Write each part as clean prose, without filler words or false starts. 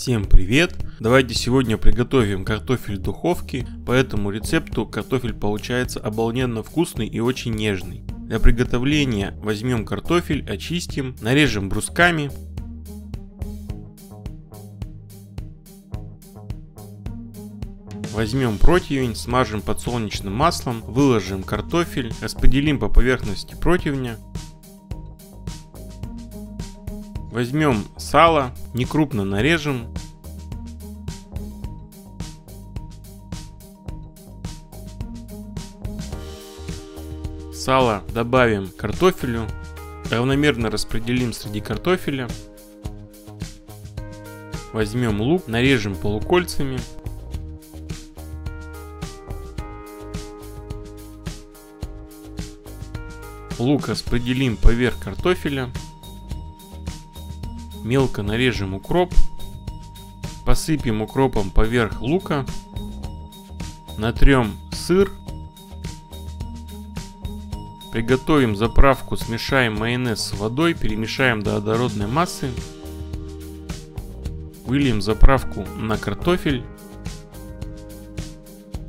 Всем привет! Давайте сегодня приготовим картофель в духовке. По этому рецепту картофель получается обалденно вкусный и очень нежный. Для приготовления возьмем картофель, очистим, нарежем брусками. Возьмем противень, смажем подсолнечным маслом, выложим картофель, распределим по поверхности противня. Возьмем сало, некрупно нарежем. Сало добавим к картофелю, равномерно распределим среди картофеля. Возьмем лук, нарежем полукольцами. Лук распределим поверх картофеля. Мелко нарежем укроп. Посыпем укропом поверх лука. Натрем сыр. Приготовим заправку, смешаем майонез с водой, перемешаем до однородной массы. Выльем заправку на картофель.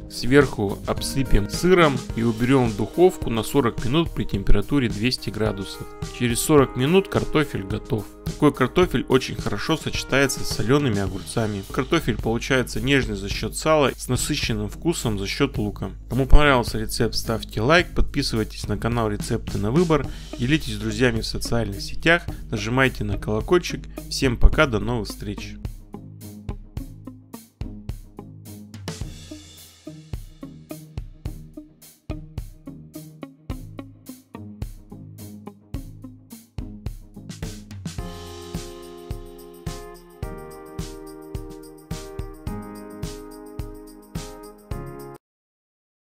Сверху обсыпем сыром и уберем в духовку на 40 минут при температуре 200 градусов. Через 40 минут картофель готов. Такой картофель очень хорошо сочетается с солеными огурцами. Картофель получается нежный за счет сала, с насыщенным вкусом за счет лука. Кому понравился рецепт, ставьте лайк, подписывайтесь на канал Рецепты на выбор, делитесь с друзьями в социальных сетях, нажимайте на колокольчик. Всем пока, до новых встреч!